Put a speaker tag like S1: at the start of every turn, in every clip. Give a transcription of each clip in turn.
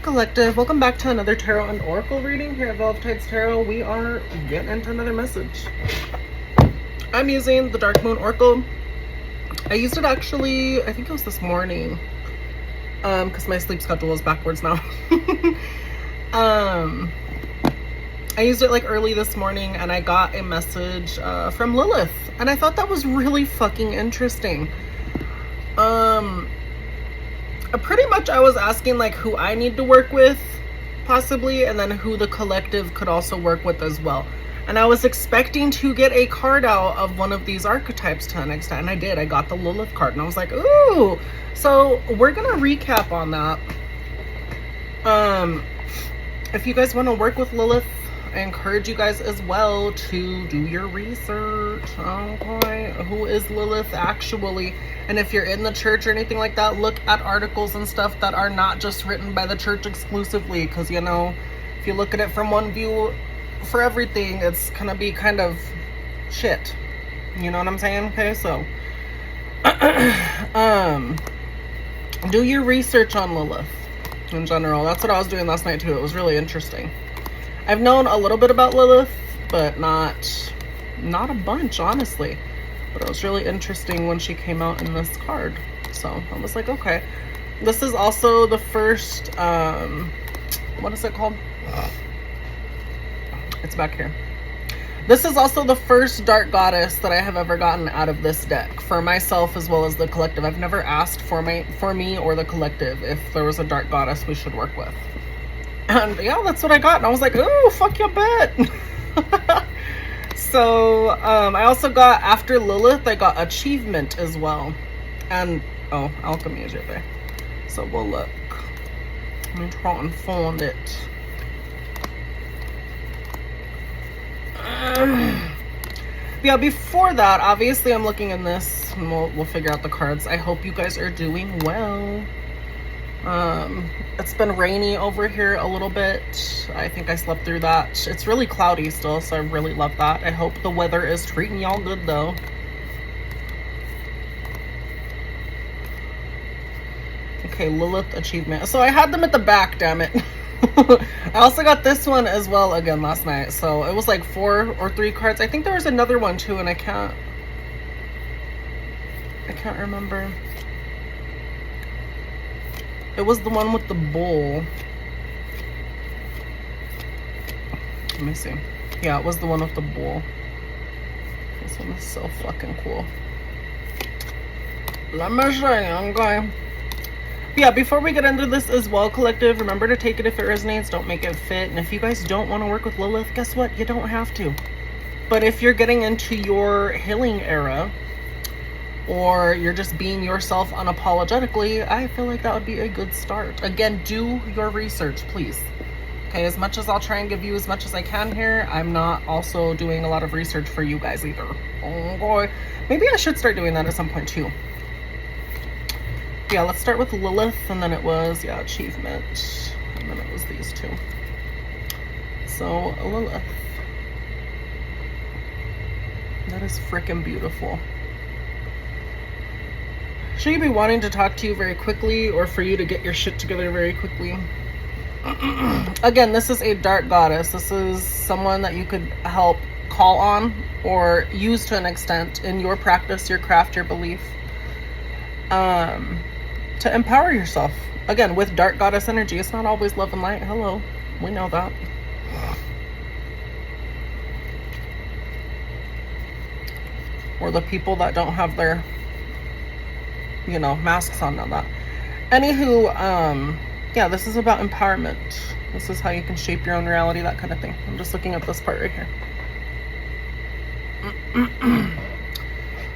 S1: Collective, welcome back to another tarot and oracle reading here at Velvet Tides Tarot. We are getting into another message. I'm using the Dark Moon Oracle. I used it actually, I think it was this morning, because my sleep schedule is backwards now. I used it like early this morning and I got a message from Lilith, and I thought that was really fucking interesting. Pretty much I was asking like who I need to work with possibly, and then who the collective could also work with as well. And I was expecting to get a card out of one of these archetypes to an extent, and I did. I got the Lilith card and I was like, ooh. So we're gonna recap on that. If you guys want to work with Lilith, I encourage you guys as well to do your research. Okay, who is Lilith actually? And if you're in the church or anything like that, look at articles and stuff that are not just written by the church exclusively, because you know, if you look at it from one view for everything, it's gonna be kind of shit. You know what I'm saying? Okay, so do your research on Lilith in general. That's what I was doing last night too. It was really interesting. I've known a little bit about Lilith, but not a bunch, honestly. But it was really interesting when she came out in this card. So I was like, okay. This is also the first, what is it called? It's back here. This is also the first Dark Goddess that I have ever gotten out of this deck for myself as well as the collective. I've never asked for me or the collective if there was a Dark Goddess we should work with. And yeah, that's what I got. And I was like, ooh, fuck your bet. So I also got, after Lilith, I got Achievement as well. And, oh, Alchemy is right there. So we'll look. Let me try and find it. Yeah, before that, obviously I'm looking in this, and we'll figure out the cards. I hope you guys are doing well. It's been rainy over here a little bit. I think I slept through that. It's really cloudy still, so I really love that. I hope the weather is treating y'all good though. Okay, Lilith Achievement. So I had them at the back, damn it. I also got this one as well again last night. So it was like 4 or 3 cards. I think there was another one too, and I can't remember. It was the one with the bull. Let me see. Yeah, it was the one with the bull. This one is so fucking cool. Let me show you, okay? Yeah, before we get into this as well, collective, remember to take it if it resonates. Don't make it fit. And if you guys don't want to work with Lilith, guess what? You don't have to. But if you're getting into your healing era, or you're just being yourself unapologetically, I feel like that would be a good start. Again, do your research, please. Okay, as much as I'll try and give you as much as I can here, I'm not also doing a lot of research for you guys either. Oh boy. Maybe I should start doing that at some point too. Yeah, let's start with Lilith, and then it was, yeah, Achievement. And then it was these two. So, Lilith. That is freaking beautiful. Should you be wanting to talk to you very quickly, or for you to get your shit together very quickly? Again, this is a Dark Goddess. This is someone that you could help call on or use to an extent in your practice, your craft, your belief, to empower yourself. Again, with Dark Goddess energy, it's not always love and light. Hello, we know that. Or the people that don't have their, you know, masks on and all that. Anywho, yeah, this is about empowerment. This is how you can shape your own reality, that kind of thing. I'm just looking at this part right here.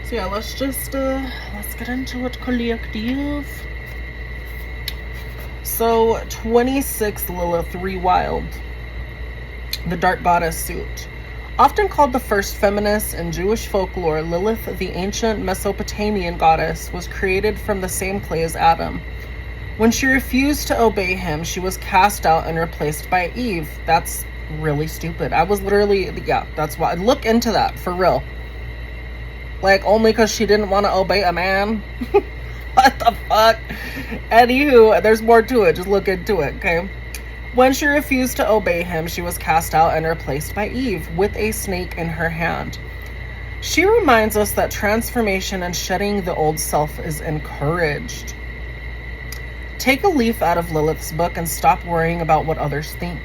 S1: So yeah, let's get into it, collective. So 26 Lilith Rewild, the Dark Goddess suit. Often called the first feminist in Jewish folklore, Lilith, the ancient Mesopotamian goddess, was created from the same clay as Adam. When she refused to obey him, she was cast out and replaced by Eve. That's really stupid. I was literally, yeah, that's why. Look into that, for real. Like, only because she didn't want to obey a man? What the fuck? Anywho, there's more to it. Just look into it, okay? When she refused to obey him, she was cast out and replaced by Eve with a snake in her hand. She reminds us that transformation and shedding the old self is encouraged. Take a leaf out of Lilith's book and stop worrying about what others think.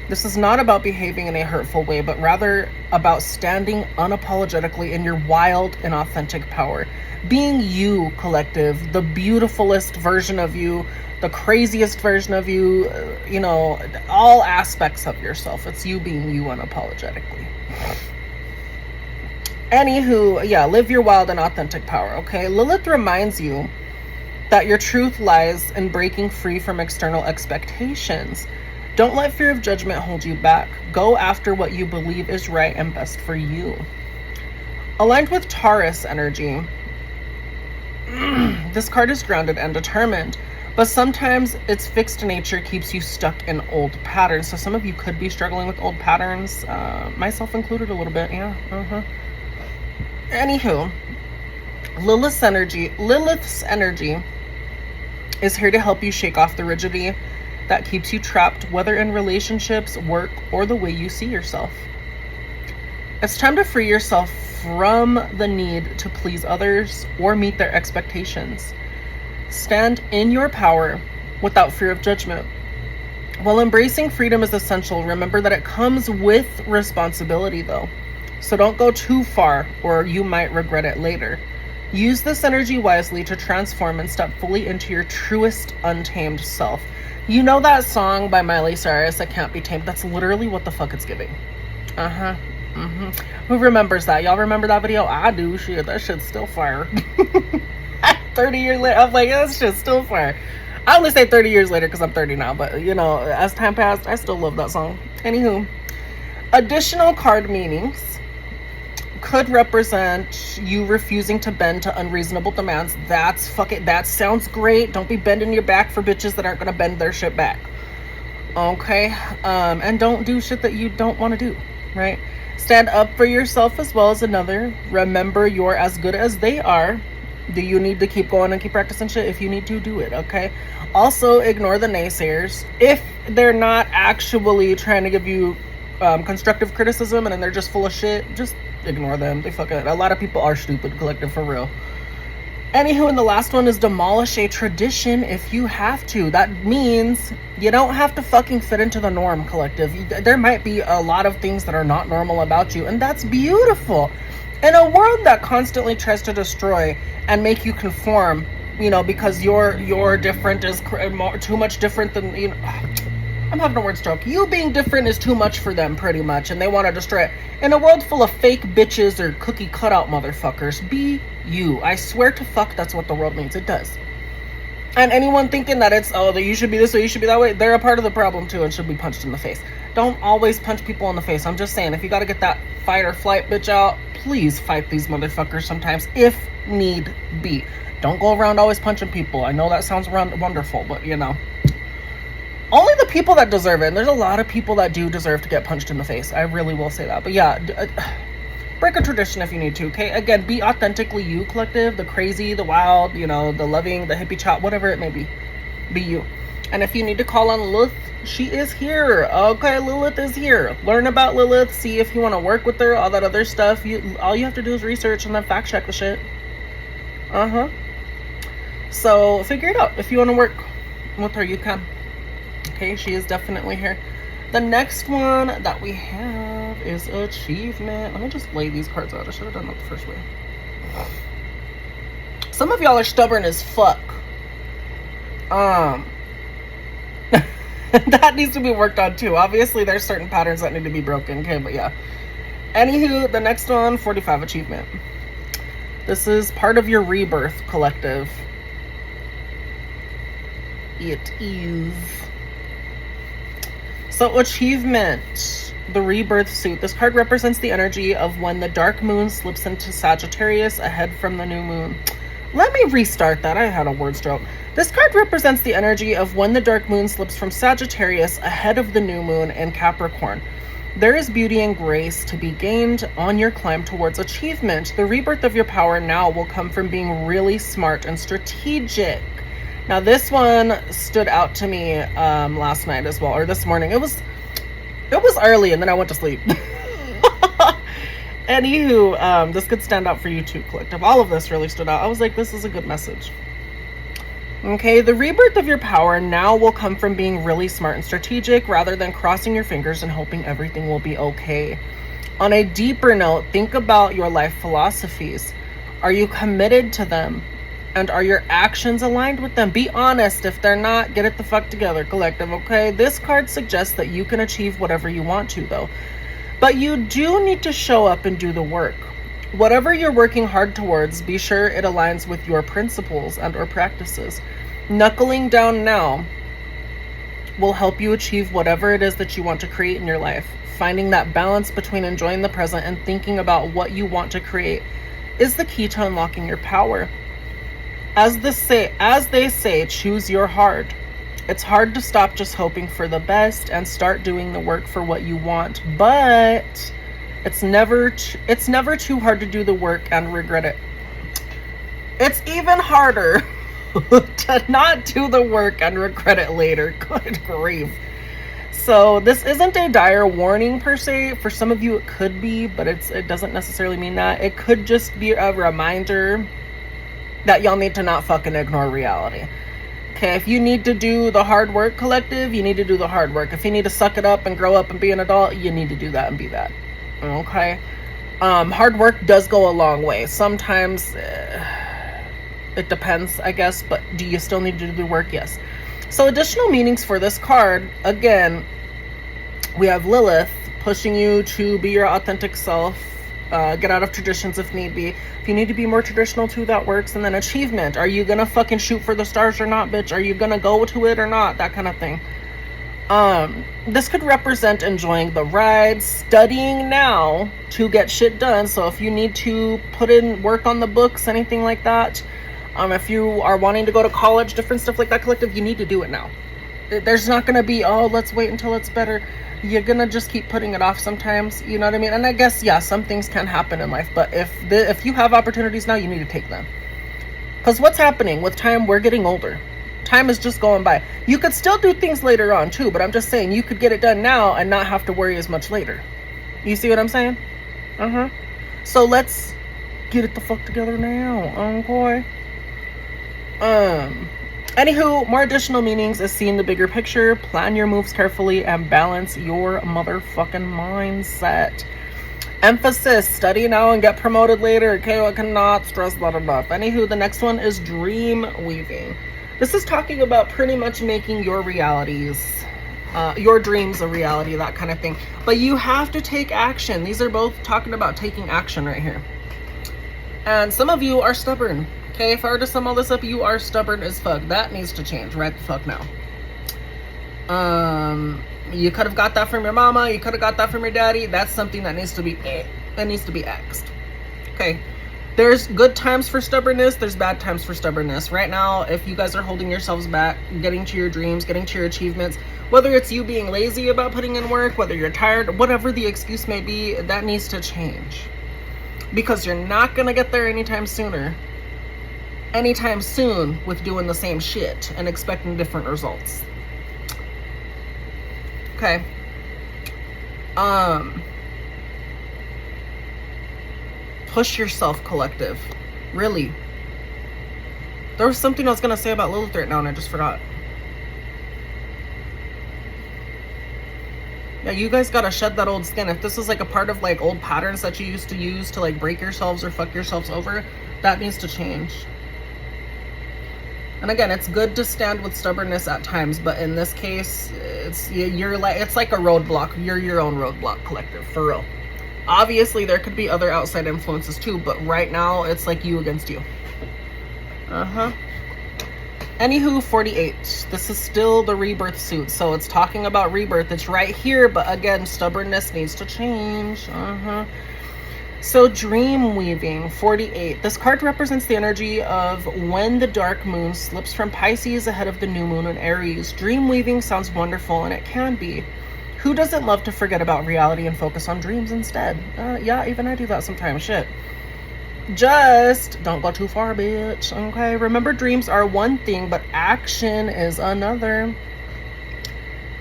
S1: This is not about behaving in a hurtful way, but rather about standing unapologetically in your wild and authentic power. Being you, collective, the beautifulest version of you, the craziest version of you, all aspects of yourself. It's you being you unapologetically. Anywho, yeah, live your wild and authentic power, okay? Lilith reminds you that your truth lies in breaking free from external expectations. Don't let fear of judgment hold you back. Go after what you believe is right and best for you. Aligned with Taurus energy, this card is grounded and determined, but sometimes its fixed nature keeps you stuck in old patterns. So some of you could be struggling with old patterns, myself included a little bit, yeah. Anywho, Lilith's energy is here to help you shake off the rigidity that keeps you trapped, whether in relationships, work, or the way you see yourself. It's time to free yourself from the need to please others or meet their expectations. Stand in your power without fear of judgment. While embracing freedom is essential, remember that it comes with responsibility though. So don't go too far or you might regret it later. Use this energy wisely to transform and step fully into your truest untamed self. You know that song by Miley Cyrus, "I Can't Be Tamed"? That's literally what the fuck it's giving. Who remembers that? Y'all remember that video? I do. Shit, that shit's still fire. 30 years later, I'm like, that shit's still fire. I only say 30 years later because I'm 30 now, but as time passed, I still love that song. Anywho, additional card meanings could represent you refusing to bend to unreasonable demands. That sounds great. Don't be bending your back for bitches that aren't gonna bend their shit back. Okay? And don't do shit that you don't want to do, right? Stand up for yourself as well as another. Remember, you're as good as they are. Do you need to keep going and keep practicing shit? If you need to, do it, okay? Also, ignore the naysayers. If they're not actually trying to give you constructive criticism and then they're just full of shit, just ignore them. A lot of people are stupid, collective, for real. Anywho, and the last one is demolish a tradition if you have to. That means you don't have to fucking fit into the norm, collective. There might be a lot of things that are not normal about you, and that's beautiful. In a world that constantly tries to destroy and make you conform, because you're different is too much different than, I'm having a word stroke. You being different is too much for them, pretty much, and they want to destroy it. In a world full of fake bitches or cookie cutout motherfuckers, be you. I swear to fuck, that's what the world needs. It does. And anyone thinking that it's, that you should be this way, you should be that way, they're a part of the problem too and should be punched in the face. Don't always punch people in the face. I'm just saying, if you got to get that fight or flight bitch out, please fight these motherfuckers sometimes, if need be. Don't go around always punching people. I know that sounds wonderful, but only the people that deserve it. And there's a lot of people that do deserve to get punched in the face. I really will say that. But yeah, break a tradition if you need to, okay? Again, be authentically you, collective. The crazy, the wild, the loving, the hippie chop, whatever it may be. Be you. And if you need to call on Lilith, she is here. Okay, Lilith is here. Learn about Lilith. See if you want to work with her, all that other stuff. All you have to do is research and then fact check the shit. So figure it out. If you want to work with her, you can. Okay, she is definitely here. The next one that we have is achievement. Let me just lay these cards out. I should have done that the first way. Some of y'all are stubborn as fuck. That needs to be worked on too. Obviously, there's certain patterns that need to be broken. Okay, but yeah. Anywho, the next one, 45 achievement. This is part of your rebirth, collective. It is. So achievement, the rebirth suit. This card represents the energy of when the dark moon slips into Sagittarius ahead from the new moon. Let me restart that. I had a word stroke. This card represents the energy of when the dark moon slips from Sagittarius ahead of the new moon in Capricorn. There is beauty and grace to be gained on your climb towards achievement. The rebirth of your power now will come from being really smart and strategic. Now this one stood out to me last night as well, or this morning. It was early and then I went to sleep. Anywho, this could stand out for you too, collective. All of this really stood out. I was like, this is a good message. Okay, the rebirth of your power now will come from being really smart and strategic rather than crossing your fingers and hoping everything will be okay. On a deeper note, think about your life philosophies. Are you committed to them? And are your actions aligned with them? Be honest. If they're not, get it the fuck together, collective, okay? This card suggests that you can achieve whatever you want to, though. But you do need to show up and do the work. Whatever you're working hard towards, be sure it aligns with your principles and or practices. Knuckling down now will help you achieve whatever it is that you want to create in your life. Finding that balance between enjoying the present and thinking about what you want to create is the key to unlocking your power. As they say, choose your heart. It's hard to stop just hoping for the best and start doing the work for what you want, but it's never too hard to do the work and regret it. It's even harder to not do the work and regret it later. Good grief. So this isn't a dire warning per se. For some of you it could be, but it doesn't necessarily mean that. It could just be a reminder that y'all need to not fucking ignore reality. Okay, if you need to do the hard work, collective, you need to do the hard work. If you need to suck it up and grow up and be an adult, you need to do that and be that. Okay? Hard work does go a long way. Sometimes it depends, I guess, but do you still need to do the work? Yes. So additional meanings for this card, again, we have Lilith pushing you to be your authentic self, get out of traditions if need be. If you need to be more traditional too, that works. And then achievement. Are you gonna fucking shoot for the stars or not, bitch? Are you gonna go to it or not? That kind of thing. This could represent enjoying the ride, studying now to get shit done. So if you need to put in work on the books, anything like that, if you are wanting to go to college, different stuff like that, collective, you need to do it now. There's not gonna be, oh, let's wait until it's better. You're gonna just keep putting it off sometimes, you know what I mean? And I guess, yeah, some things can happen in life, but if you have opportunities now, you need to take them. Because what's happening with time, we're getting older. Time is just going by. You could still do things later on too, but I'm just saying you could get it done now and not have to worry as much later. You see what I'm saying? So let's get it the fuck together now, okay? Anywho, more additional meanings is seeing the bigger picture, plan your moves carefully, and balance your motherfucking mindset. Emphasis, study now and get promoted later. Okay, I cannot stress that enough. Anywho, the next one is dream weaving. This is talking about pretty much making your realities, your dreams a reality, that kind of thing. But you have to take action. These are both talking about taking action right here. And some of you are stubborn. Okay, if I were to sum all this up, you are stubborn as fuck. That needs to change right the fuck now. You could have got that from your mama. You could have got that from your daddy. That's something that needs to be axed. Okay, there's good times for stubbornness. There's bad times for stubbornness. Right now, if you guys are holding yourselves back, getting to your dreams, getting to your achievements, whether it's you being lazy about putting in work, whether you're tired, whatever the excuse may be, that needs to change. Because you're not gonna get there anytime soon with doing the same shit and expecting different results. Okay. Push yourself, collective. Really. There was something I was gonna say about Lilith right now and I just forgot. Yeah, you guys gotta shed that old skin. If this is like a part of like old patterns that you used to use to like break yourselves or fuck yourselves over, that needs to change. And again, it's good to stand with stubbornness at times, but in this case, it's like a roadblock. You're your own roadblock, collective, for real. Obviously, there could be other outside influences too, but right now, it's like you against you. Anywho, 48. This is still the rebirth suit, so it's talking about rebirth. It's right here, but again, stubbornness needs to change. So dream weaving, 48. This card represents the energy of when the dark moon slips from Pisces ahead of the new moon in Aries. Dream weaving sounds wonderful, and it can be. Who doesn't love to forget about reality and focus on dreams instead? Yeah, even I do that sometimes. Shit. Just don't go too far, bitch. Okay, remember, dreams are one thing, but action is another.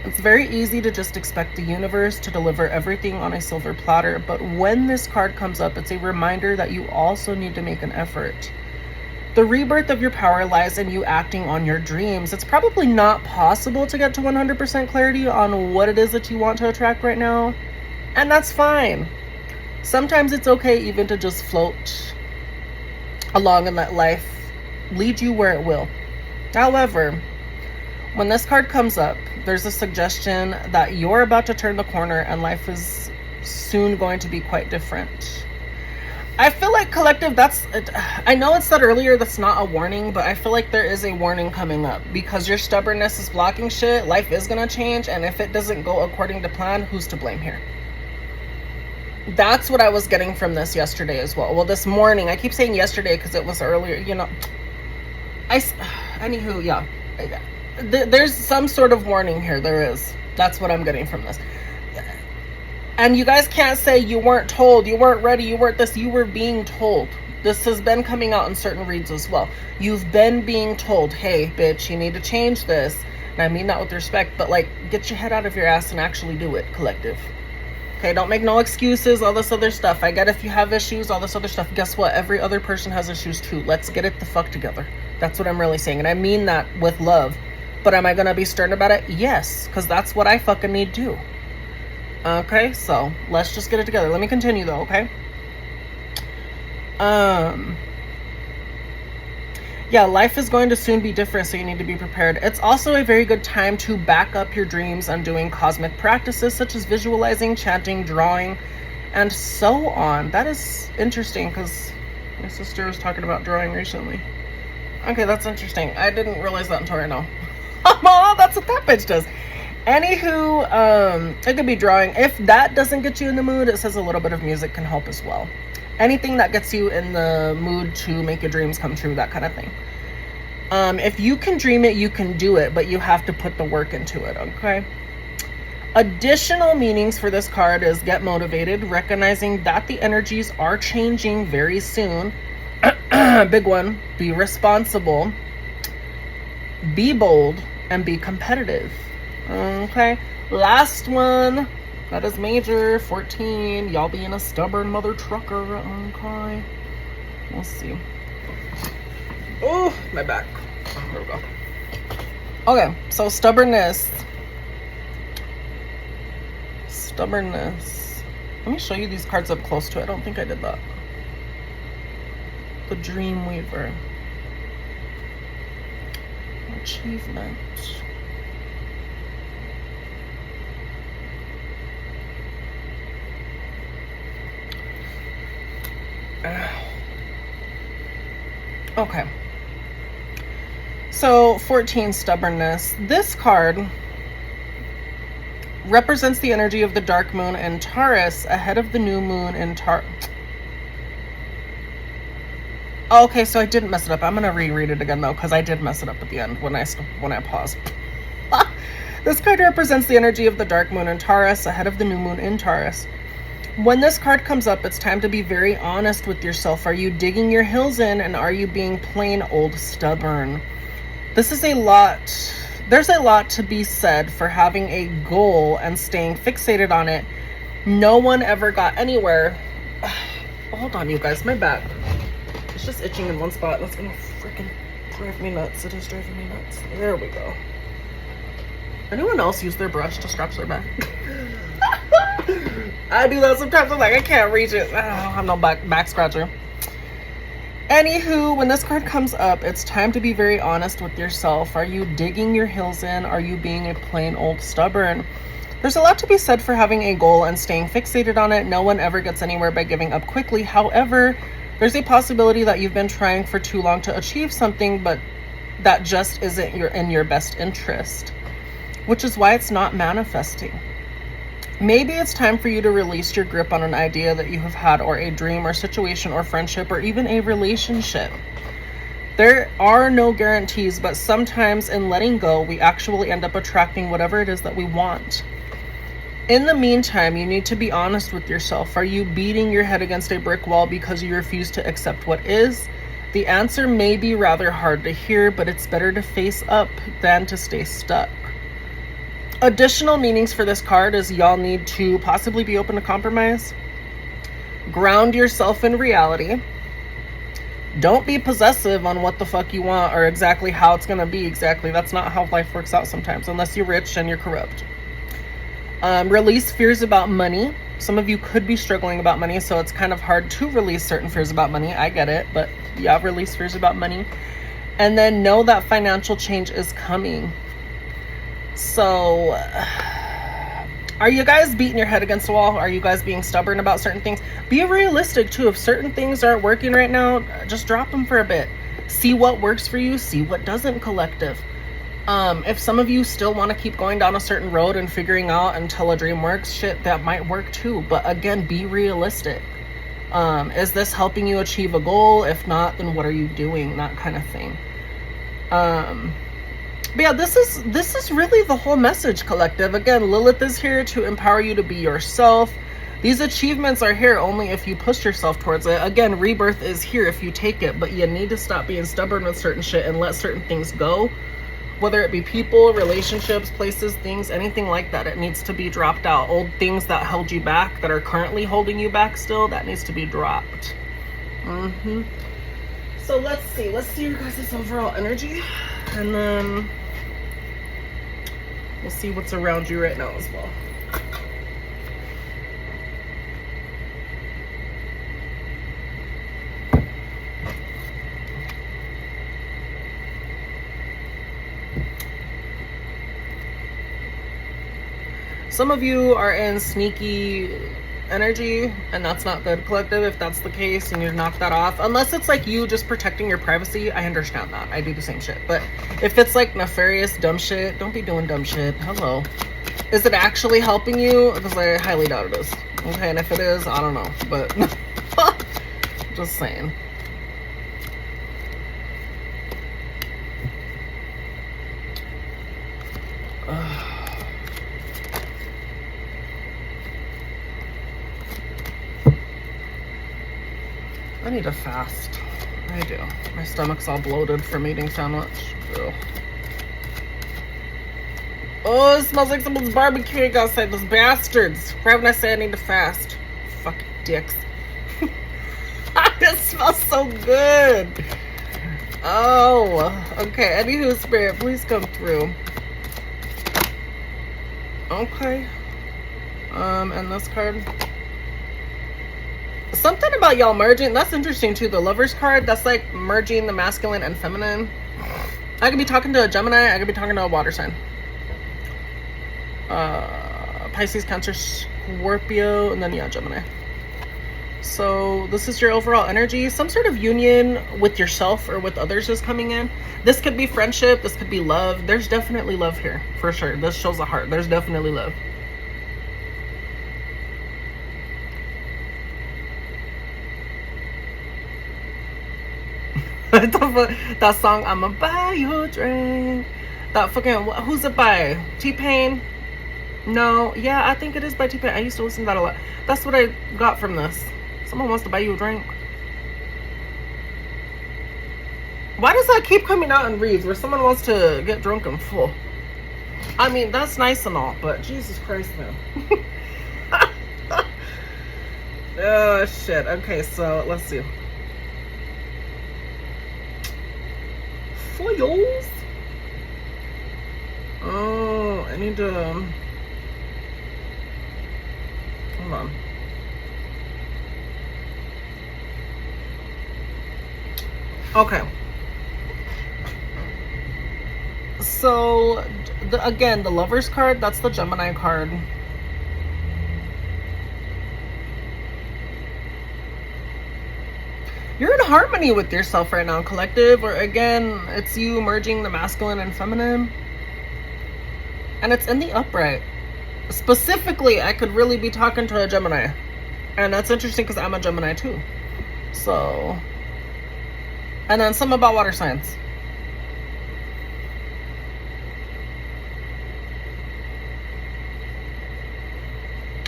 S1: It's very easy to just expect the universe to deliver everything on a silver platter, but when this card comes up, it's a reminder that you also need to make an effort. The rebirth of your power lies in you acting on your dreams. It's probably not possible to get to 100% clarity on what it is that you want to attract right now, and that's fine. Sometimes it's okay even to just float along and let life lead you where it will. However, when this card comes up, there's a suggestion that you're about to turn the corner and life is soon going to be quite different. I feel like, collective, I know it said earlier that's not a warning, but I feel like there is a warning coming up because your stubbornness is blocking shit. Life is going to change, and if it doesn't go according to plan, who's to blame here? That's what I was getting from this yesterday as well. Well, this morning. I keep saying yesterday because it was earlier, you know. Anywho, yeah. There's some sort of warning here. There is. That's what I'm getting from this. And you guys can't say you weren't told, you weren't ready, you weren't this. You were being told. This has been coming out in certain reads as well. You've been being told, hey, bitch, you need to change this. And I mean that with respect, but like, get your head out of your ass and actually do it, collective. Okay, don't make no excuses, all this other stuff. I get if you have issues, all this other stuff. Guess what? Every other person has issues too. Let's get it the fuck together. That's what I'm really saying. And I mean that with love. But am I going to be stern about it? Yes, because that's what I fucking need to do. Okay, so let's just get it together. Let me continue though, okay? Yeah, life is going to soon be different, so you need to be prepared. It's also a very good time to back up your dreams on doing cosmic practices such as visualizing, chanting, drawing, and so on. That is interesting because my sister was talking about drawing recently. Okay, that's interesting. I didn't realize that until right now. Oh, that's what that bitch does. Anywho, it could be drawing. If that doesn't get you in the mood, it says a little bit of music can help as well. Anything that gets you in the mood to make your dreams come true, that kind of thing. If you can dream it, you can do it, but you have to put the work into it, okay? Additional meanings for this card is get motivated, recognizing that the energies are changing very soon. Big one, be responsible, be bold, and be competitive. Okay, last one, that is major, 14, y'all being a stubborn mother trucker. Okay, we'll see. Oh, my back. There we go. Okay, so stubbornness. Let me show you these cards up close to it. I don't think I did that. The Dream Weaver. Achievement. Okay. So 14, stubbornness. This card represents the energy of the dark moon in Taurus ahead of the new moon in Okay, so I didn't mess it up. I'm gonna reread it again though, because I did mess it up at the end when I paused. This card represents the energy of the dark moon in Taurus ahead of the new moon in Taurus. When this card comes up, it's time to be very honest with yourself. Are you digging your heels in, and are you being plain old stubborn? This is a lot. There's a lot to be said for having a goal and staying fixated on it. No one ever got anywhere. Hold on, you guys, my back. It's just itching in one spot. That's gonna freaking drive me nuts. It is driving me nuts. There we go. Anyone else use their brush to scratch their back? I do that sometimes. I'm like, I can't reach it. I'm no back scratcher. Anywho, when this card comes up, it's time to be very honest with yourself. Are you digging your heels in? Are you being a plain old stubborn? There's a lot to be said for having a goal and staying fixated on it. No one ever gets anywhere by giving up quickly. However, there's a possibility that you've been trying for too long to achieve something, but that just isn't in your best interest, which is why it's not manifesting. Maybe it's time for you to release your grip on an idea that you have had, or a dream or situation or friendship or even a relationship. There are no guarantees, but sometimes in letting go, we actually end up attracting whatever it is that we want. In the meantime, you need to be honest with yourself. Are you beating your head against a brick wall because you refuse to accept what is? The answer may be rather hard to hear, but it's better to face up than to stay stuck. Additional meanings for this card is y'all need to possibly be open to compromise. Ground yourself in reality. Don't be possessive on what the fuck you want or exactly how it's gonna be exactly. That's not how life works out sometimes, unless you're rich and you're corrupt. Release fears about money. Some of you could be struggling about money, so it's kind of hard to release certain fears about money. I get it, but yeah, release fears about money. And then know that financial change is coming. So, are you guys beating your head against the wall? Are you guys being stubborn about certain things? Be realistic too. If certain things aren't working right now, just drop them for a bit. See what works for you, see what doesn't, collective. If some of you still want to keep going down a certain road and figuring out until a dream works, shit, that might work too. But again, be realistic. Is this helping you achieve a goal? If not, then what are you doing? That kind of thing. But yeah, this is really the whole message, collective. Again, Lilith is here to empower you to be yourself. These achievements are here only if you push yourself towards it. Again, rebirth is here if you take it, but you need to stop being stubborn with certain shit and let certain things go. Whether it be people, relationships, places, things, anything like that, it needs to be dropped out. Old things that held you back, that are currently holding you back still, that needs to be dropped. So let's see your guys' overall energy, and then we'll see what's around you right now as well. Some of you are in sneaky energy, and that's not good, collective. If that's the case and you knock that off, unless it's like you just protecting your privacy, I understand that. I do the same shit. But if it's like nefarious dumb shit, don't be doing dumb shit. Hello. Is it actually helping you? Because I highly doubt it is. Okay, and if it is, I don't know. But just saying. I need to fast. I do. My stomach's all bloated from eating so much. Ugh. Oh, it smells like someone's barbecuing outside. Those bastards. Why would I say I need to fast? Fucking dicks. It smells so good. Oh, okay. Anywho, spirit, please come through. Okay. And this card. Something about y'all merging. That's interesting too. The Lover's card, that's like merging the masculine and feminine. I could be talking to a Gemini. I could be talking to a water sign. Pisces, Cancer, Scorpio, and then yeah, Gemini. So this is your overall energy. Some sort of union with yourself or with others is coming in. This could be friendship. This could be love. There's definitely love here, for sure. This shows a heart. There's definitely love. That song, I'ma buy you a drink. That fucking, who's it by? T-Pain? No, yeah, I think it is by T-Pain. I used to listen to that a lot. That's what I got from this. Someone wants to buy you a drink. Why does that keep coming out in reads where someone wants to get drunk and full? I mean, that's nice and all, but Jesus Christ, man. Oh, shit. Okay, so let's see. Foils? Oh, I need to... Hold on. Okay. So, again, the Lover's card, that's the Gemini card. You're in harmony with yourself right now, collective. Or again, it's you merging the masculine and feminine. And it's in the upright. Specifically, I could really be talking to a Gemini. And that's interesting because I'm a Gemini too. So... And then some about water signs.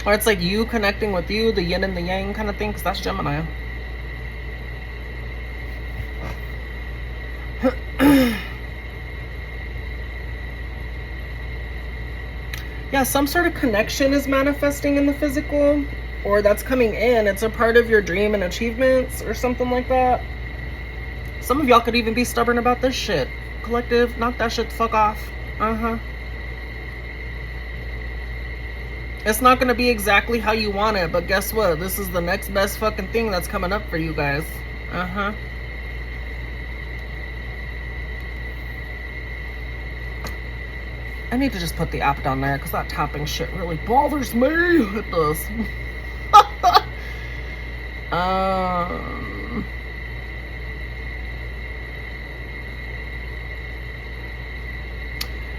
S1: Or it's like you connecting with you, the yin and the yang kind of thing, because that's Gemini. Yeah, some sort of connection is manifesting in the physical, or that's coming in. It's a part of your dream and achievements or something like that. Some of y'all could even be stubborn about this shit. Collective, knock that shit the fuck off. It's not gonna be exactly how you want it, but guess what? This is the next best fucking thing that's coming up for you guys. I need to just put the app down there because that tapping shit really bothers me. It does.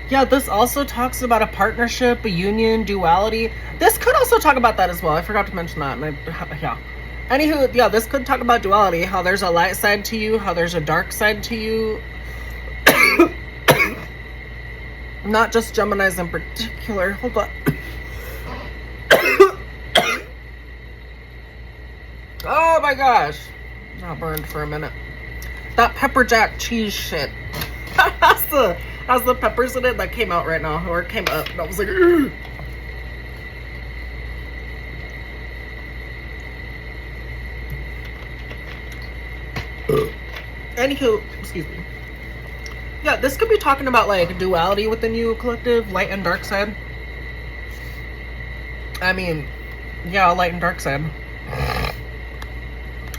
S1: Yeah, this also talks about a partnership, a union, duality. This could also talk about that as well. I forgot to mention that. Yeah. Anywho, yeah, this could talk about duality, how there's a light side to you, how there's a dark side to you. Not just Geminis in particular. Hold on. Oh my gosh. I burned for a minute. That pepper jack cheese shit. Has the peppers in it that came out right now, or it came up, and I was like, ugh. Anywho, excuse me. Yeah, this could be talking about like duality within you, collective, light and dark side. I mean, yeah, light and dark side.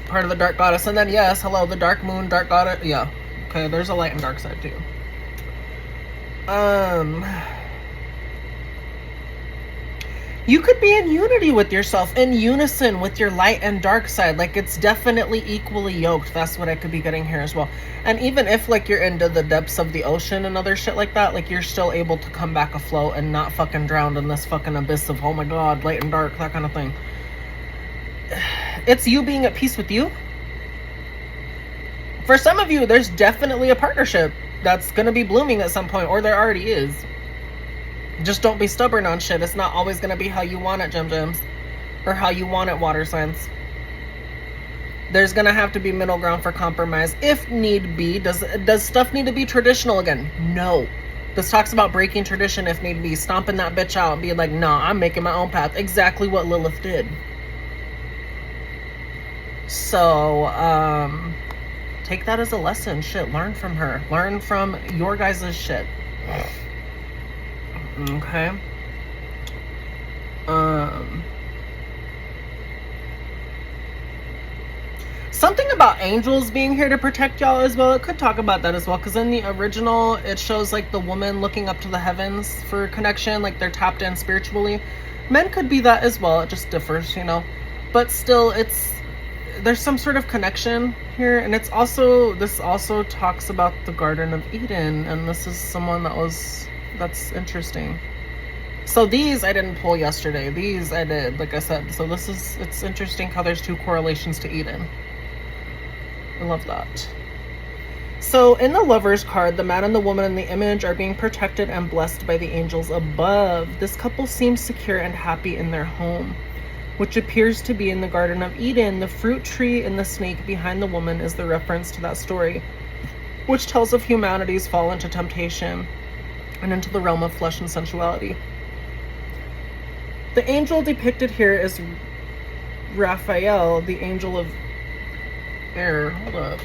S1: Part of the dark goddess. And then yes, hello, the dark moon, dark goddess. Yeah. Okay, there's a light and dark side too. You could be in unity with yourself, in unison with your light and dark side. Like, it's definitely equally yoked. That's what I could be getting here as well. And even if, like, you're into the depths of the ocean and other shit like that, like, you're still able to come back afloat and not fucking drown in this fucking abyss of, oh my god, light and dark, that kind of thing. It's you being at peace with you. For some of you, there's definitely a partnership that's gonna be blooming at some point, or there already is. Just don't be stubborn on shit. It's not always going to be how you want it, Gems. Or how you want it, water signs. There's going to have to be middle ground for compromise, if need be. Does stuff need to be traditional again? No. This talks about breaking tradition if need be. Stomping that bitch out and being like, nah, I'm making my own path. Exactly what Lilith did. So, take that as a lesson. Shit, learn from her. Learn from your guys' shit. Okay. Something about angels being here to protect y'all as well. It could talk about that as well, because in the original it shows like the woman looking up to the heavens for connection, like they're tapped in spiritually. Men could be that as well. It just differs, you know. But still, there's some sort of connection here, and this also talks about the Garden of Eden, and this is someone that's interesting. So these I didn't pull yesterday. These I did, like I said. So it's interesting how there's two correlations to Eden. I love that. So in the Lover's card, the man and the woman in the image are being protected and blessed by the angels above. This couple seems secure and happy in their home, which appears to be in the Garden of Eden. The fruit tree and the snake behind the woman is the reference to that story, which tells of humanity's fall into temptation and into the realm of flesh and sensuality. The angel depicted here is Raphael, the angel of air. Hold up.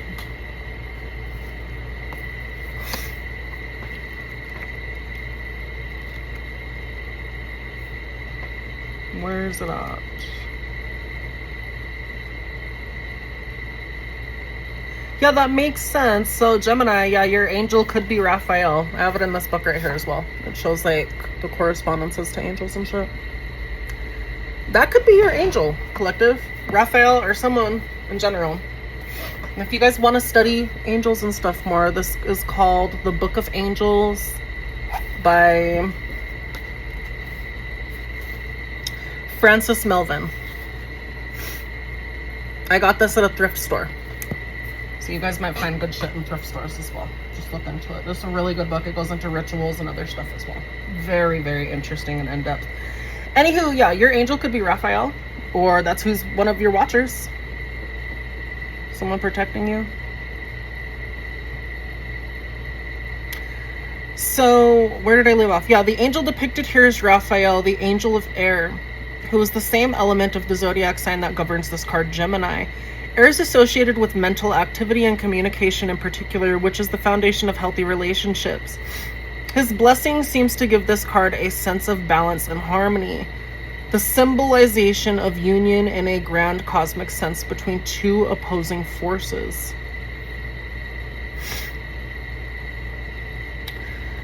S1: Where's it at? Yeah, that makes sense. So Gemini, yeah, your angel could be Raphael. I have it in this book right here as well. It shows like the correspondences to angels and shit. That could be your angel, collective. Raphael or someone in general. And if you guys want to study angels and stuff more, this is called The Book of Angels by Francis Melvin. I got this at a thrift store. So you guys might find good shit in thrift stores as well. Just look into it. This is a really good book. It goes into rituals and other stuff as well. Very, very interesting and in-depth. Anywho, yeah, your angel could be Raphael, or that's who's one of your watchers. Someone protecting you. So, where did I leave off? Yeah, the angel depicted here is Raphael, the angel of air, who is the same element of the zodiac sign that governs this card, Gemini. Air is associated with mental activity and communication in particular, which is the foundation of healthy relationships. His blessing seems to give this card a sense of balance and harmony, the symbolization of union in a grand cosmic sense between two opposing forces.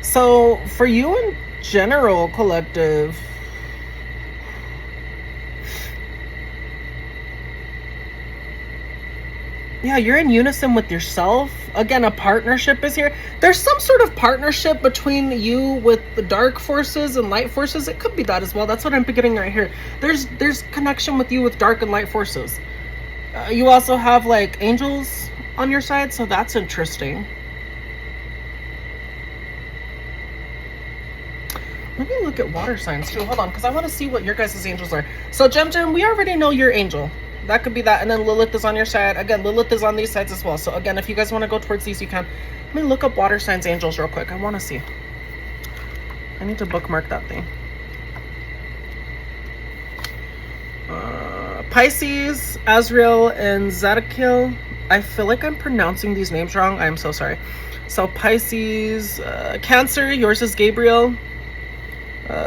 S1: So, for you in general, collective, yeah, you're in unison with yourself. Again, a partnership is here. There's some sort of partnership between you with the dark forces and light forces. It could be that as well. That's what I'm getting right here. There's connection with you with dark and light forces. You also have like angels on your side, so that's interesting. Let me look at water signs too. Hold on, because I want to see what your guys' angels are. So Gem, we already know your angel. That could be that. And then Lilith is on your side. Again, Lilith is on these sides as well. So again, if you guys want to go towards these, you can. Let me look up water signs angels real quick. I want to see. I need to bookmark that thing. Pisces, Azrael, and Zadkiel. I feel like I'm pronouncing these names wrong. I am so sorry. So Pisces, Cancer, yours is Gabriel.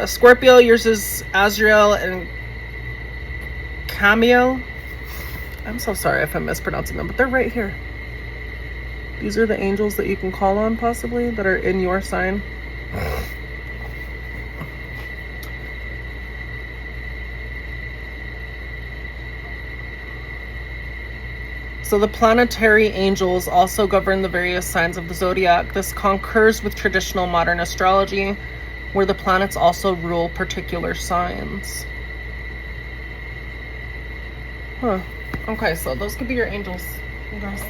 S1: Scorpio, yours is Azrael and Camiel. I'm so sorry if I'm mispronouncing them, but they're right here. These are the angels that you can call on, possibly, that are in your sign. So the planetary angels also govern the various signs of the zodiac. This concurs with traditional modern astrology, where the planets also rule particular signs. Huh. Okay, so those could be your angels, you guys.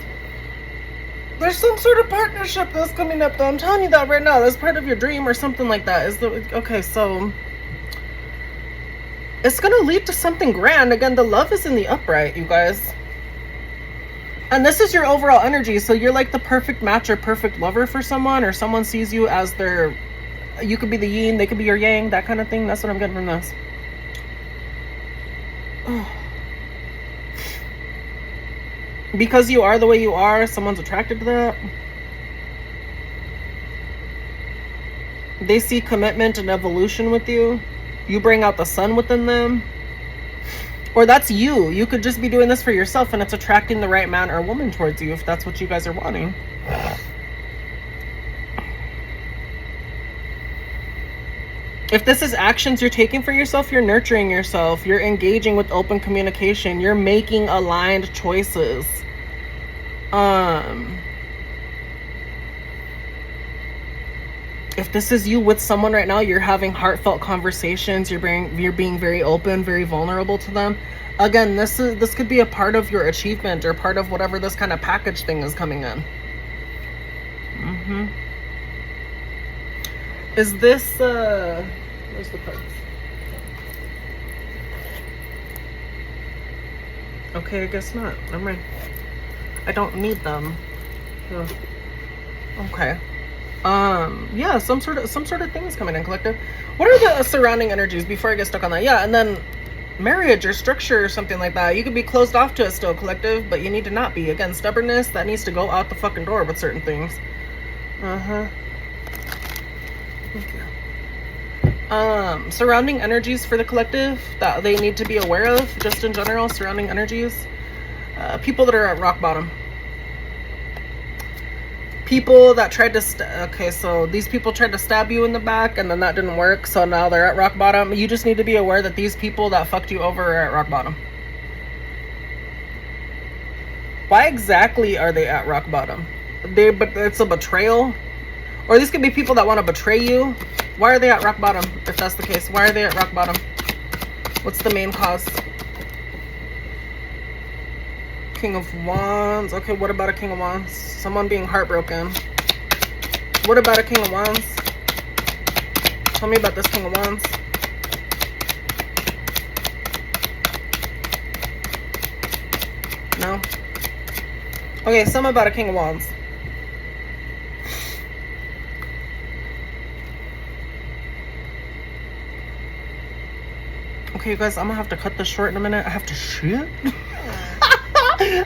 S1: There's some sort of partnership that's coming up, though. I'm telling you that right now. That's part of your dream or something like that. Okay, so it's gonna lead to something grand. Again, the love is in the upright, you guys. And this is your overall energy. So you're like the perfect match or perfect lover for someone, or someone sees you as their, you could be the yin, they could be your yang, that kind of thing. That's what I'm getting from this. Oh. Because you are the way you are, someone's attracted to that. They see commitment and evolution with you. You bring out the sun within them. Or that's you. You could just be doing this for yourself and it's attracting the right man or woman towards you if that's what you guys are wanting. If this is actions you're taking for yourself, you're nurturing yourself. You're engaging with open communication. You're making aligned choices. If this is you with someone right now, you're having heartfelt conversations. You're being very open, very vulnerable to them. Again, this could be a part of your achievement or part of whatever this kind of package thing is coming in. Is this where's the cards? Okay, I guess not. Never mind. I don't need them. Ugh. Okay. Yeah, some sort of thing is coming in, collective. What are the surrounding energies before I get stuck on that? Yeah, and then marriage or structure or something like that. You could be closed off to it still, collective, but you need to not be. Again, stubbornness, that needs to go out the fucking door with certain things. Surrounding energies for the collective that they need to be aware of, just in general, surrounding energies. People that are at rock bottom. People that tried to okay, so these people tried to stab you in the back and then that didn't work, so now they're at rock bottom. You just need to be aware that these people that fucked you over are at rock bottom. Why exactly are they at rock bottom? But it's a betrayal? Or these could be people that want to betray you. Why are they at rock bottom, if that's the case? Why are they at rock bottom? What's the main cause? King of Wands. Okay, what about a King of Wands? Someone being heartbroken. What about a King of Wands? Tell me about this King of Wands. No? Okay, something about a King of Wands. Okay, you guys, I'm gonna have to cut this short in a minute. I have to shit.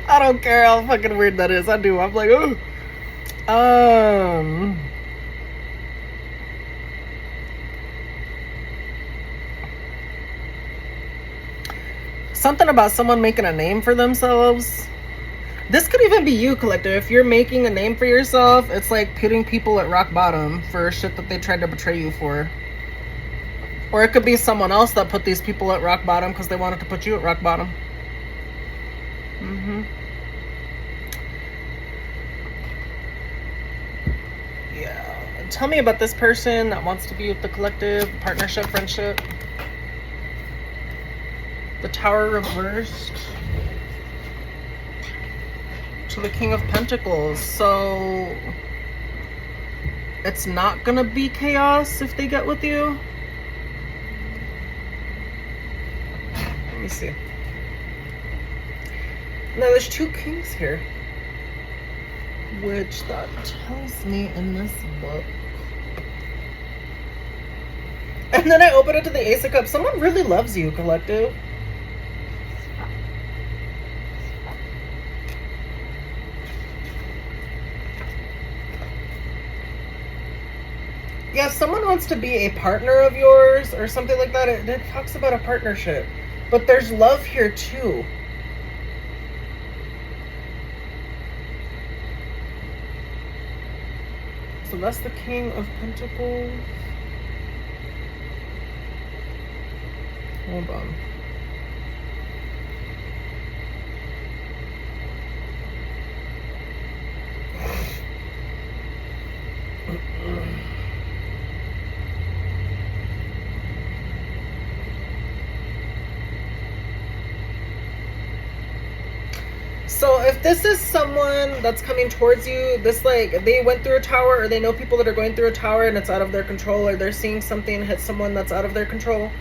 S1: I don't care how fucking weird that is. I do. I'm like, oh. Something about someone making a name for themselves. This could even be you, collective. If you're making a name for yourself, it's like putting people at rock bottom for shit that they tried to betray you for. Or it could be someone else that put these people at rock bottom because they wanted to put you at rock bottom. Yeah. Tell me about this person that wants to be with the collective, partnership, friendship. The Tower reversed to the King of Pentacles. So it's not gonna be chaos if they get with you. Let me see. Now there's two kings here, which that tells me in this book. And then I open it to the Ace of Cups. Someone really loves you, collective. Yeah, someone wants to be a partner of yours or something like that. It talks about a partnership. But there's love here too. So that's the King of Pentacles. Hold on. So if this is someone that's coming towards you, this like they went through a tower, or they know people that are going through a tower and it's out of their control, or they're seeing something hit someone that's out of their control.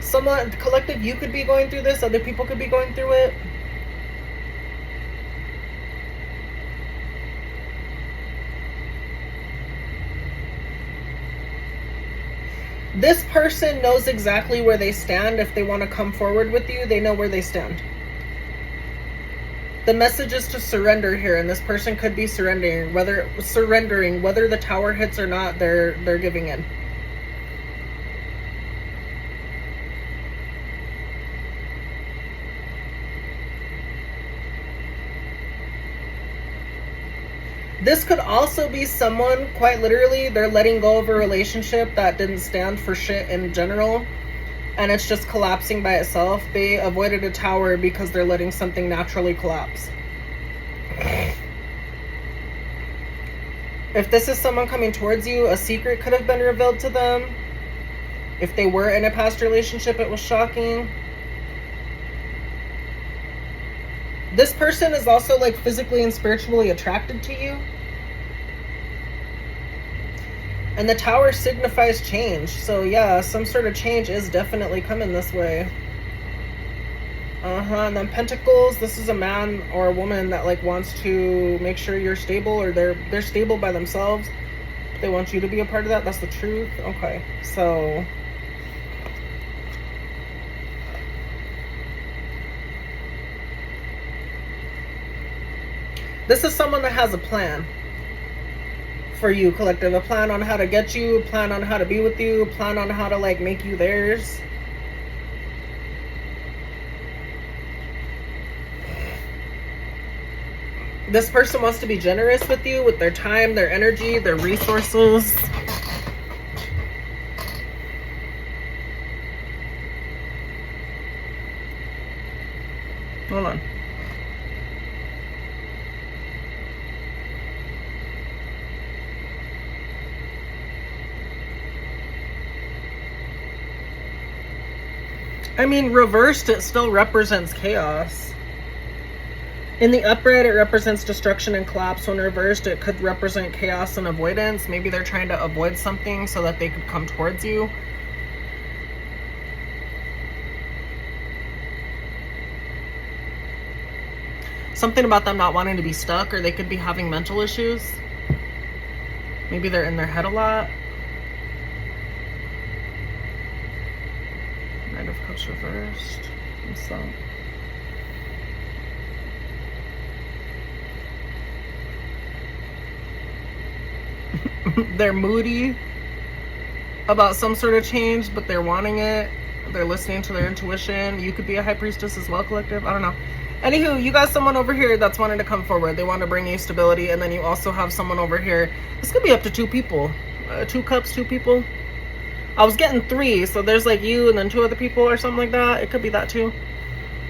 S1: Someone, collective, you could be going through this, other people could be going through it. This person knows exactly where they stand. If they want to come forward with you, they know where they stand. The message is to surrender here, and this person could be surrendering. Whether the tower hits or not, they're giving in. This could also be someone, quite literally, they're letting go of a relationship that didn't stand for shit in general, and it's just collapsing by itself. They avoided a tower because they're letting something naturally collapse. If this is someone coming towards you, a secret could have been revealed to them. If they were in a past relationship, it was shocking. This person is also like physically and spiritually attracted to you. And the tower signifies change. So yeah, some sort of change is definitely coming this way. And then Pentacles, this is a man or a woman that like wants to make sure you're stable, or they're stable by themselves. They want you to be a part of that. That's the truth. Okay. So this is someone that has a plan for you, collective. A plan on how to get you, a plan on how to be with you, a plan on how to like make you theirs. This person wants to be generous with you, with their time, their energy, their resources. Hold on. I mean, reversed, it still represents chaos. In the upright, it represents destruction and collapse. When reversed, it could represent chaos and avoidance. Maybe they're trying to avoid something so that they could come towards you. Something about them not wanting to be stuck, or they could be having mental issues. Maybe they're in their head a lot. Knight of Cups reversed. What's that? They're moody about some sort of change, but they're wanting it. They're listening to their intuition. You could be a high priestess as well, collective. I don't know. Anywho, you got someone over here that's wanting to come forward. They want to bring you stability. And then you also have someone over here. This could be up to 2 people. 2 cups, 2 people. I was getting 3. So there's like you and then 2 other people or something like that. It could be that too.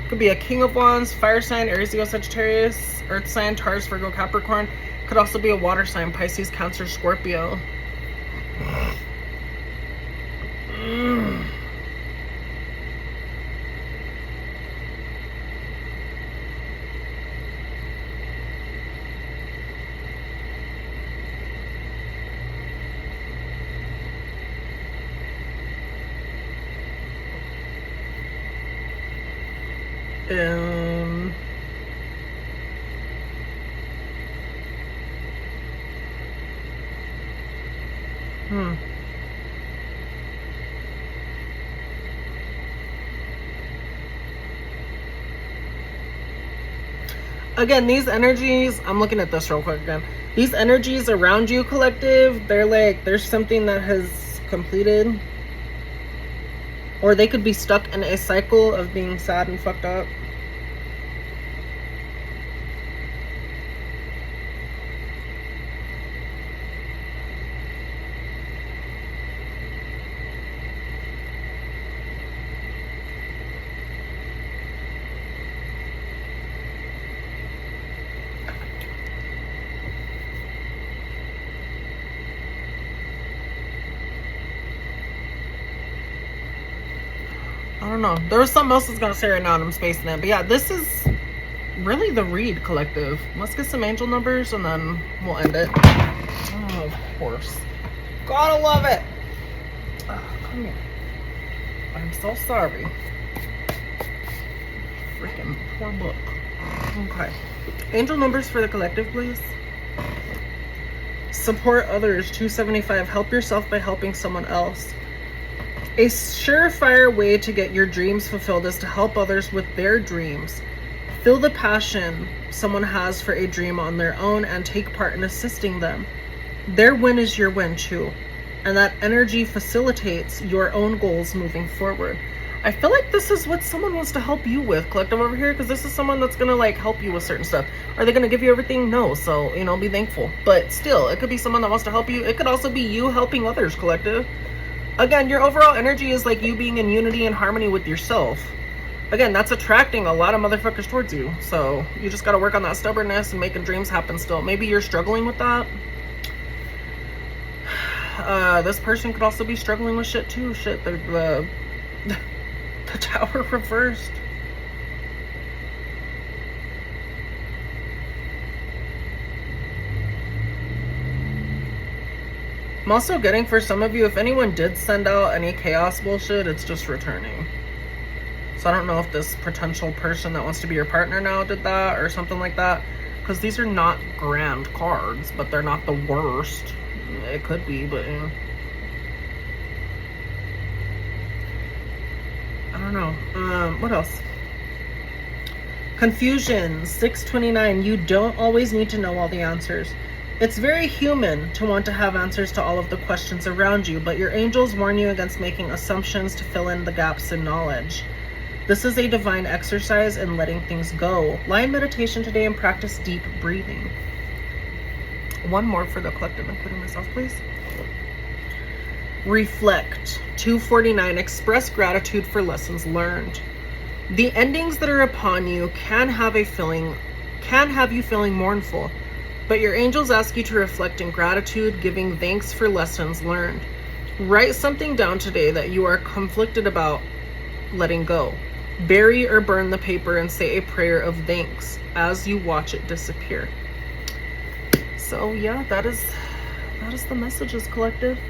S1: Could be a King of Wands, fire sign, Aries, Leo, Sagittarius, earth sign, Taurus, Virgo, Capricorn. Could also be a water sign, Pisces, Cancer, Scorpio. Again, these energies, I'm looking at this real quick again. These energies around you, collective, they're like, there's something that has completed. Or they could be stuck in a cycle of being sad and fucked up. I don't know. There was something else I was going to say right now and I'm spacing it. But yeah, this is really the read, collective. Let's get some angel numbers and then we'll end it. Oh, of course. Gotta love it. Oh, come here. I'm so sorry. Freaking poor book. Okay. Angel numbers for the collective, please. Support others, 275. Help yourself by helping someone else. A surefire way to get your dreams fulfilled is to help others with their dreams. Feel the passion someone has for a dream on their own and take part in assisting them. Their win is your win too, and that energy facilitates your own goals moving forward. I feel like this is what someone wants to help you with, collective, over here, because this is someone that's gonna like help you with certain stuff. Are they gonna give you everything? No. So, you know, be thankful. But still, it could be someone that wants to help you. It could also be you helping others, collective. Again, your overall energy is like you being in unity and harmony with yourself. Again, that's attracting a lot of motherfuckers towards you. So you just got to work on that stubbornness and making dreams happen still. Maybe you're struggling with that. This person could also be struggling with shit too. Shit, the Tower reversed. I'm also getting, for some of you, if anyone did send out any chaos bullshit, it's just returning. So I don't know if this potential person that wants to be your partner now did that or something like that. Because these are not grand cards, but they're not the worst. It could be, but yeah. I don't know. What else? Confusion, 629. You don't always need to know all the answers. It's very human to want to have answers to all of the questions around you, but your angels warn you against making assumptions to fill in the gaps in knowledge. This is a divine exercise in letting things go. Lie in meditation today and practice deep breathing. One more for the collective, including myself, please. Reflect, 249. Express gratitude for lessons learned. The endings that are upon you can have you feeling mournful. But your angels ask you to reflect in gratitude, giving thanks for lessons learned. Write something down today that you are conflicted about letting go. Bury or burn the paper and say a prayer of thanks as you watch it disappear. So yeah, that is the messages, collective.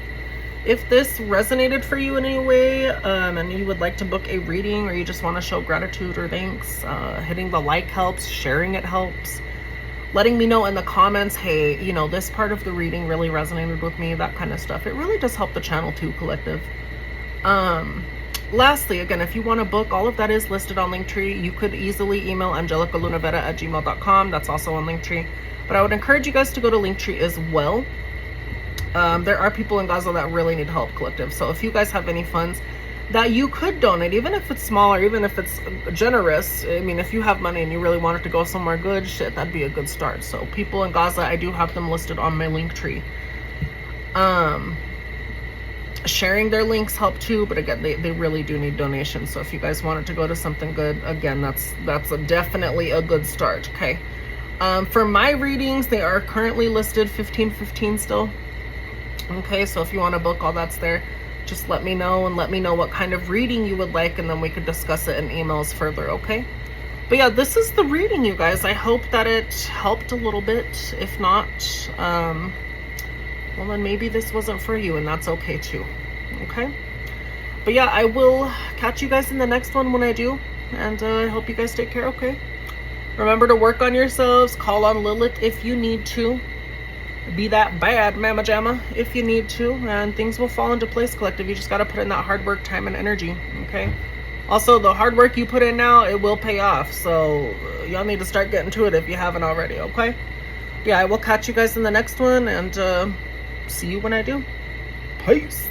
S1: If this resonated for you in any way, and you would like to book a reading, or you just want to show gratitude or thanks, hitting the like helps, sharing it helps, letting me know in the comments, hey, you know, this part of the reading really resonated with me, that kind of stuff. It really does help the channel too, collective. Lastly, again, if you want to book, all of that is listed on Linktree. You could easily email angelicalunavera@gmail.com. That's also on Linktree. But I would encourage you guys to go to Linktree as well. There are people in Gaza that really need help, collective. So if you guys have any funds that you could donate, even if it's small or even if it's generous, I mean, if you have money and you really want it to go somewhere good, shit, that'd be a good start. So people in Gaza, I do have them listed on my Linktree. Sharing their links help too, but again, they really do need donations. So if you guys want it to go to something good, again, that's definitely a good start. Okay. For my readings, they are currently listed $15.15 still. Okay, so if you want to book, all that's there. Just let me know, and let me know what kind of reading you would like, and then we could discuss it in emails further. Okay. But yeah, this is the reading, you guys. I hope that it helped a little bit. If not, well, then maybe this wasn't for you, and that's okay too. Okay. But yeah, I will catch you guys in the next one when I do, and I hope you guys take care. Okay. Remember to work on yourselves. Call on Lilith if you need to. Be that bad mama jamma if you need to, and things will fall into place, collective. You just got to put in that hard work, time, and energy. Okay. Also, the hard work you put in now, it will pay off. So y'all need to start getting to it if you haven't already. Okay. Yeah, I will catch you guys in the next one, and see you when I do. Peace.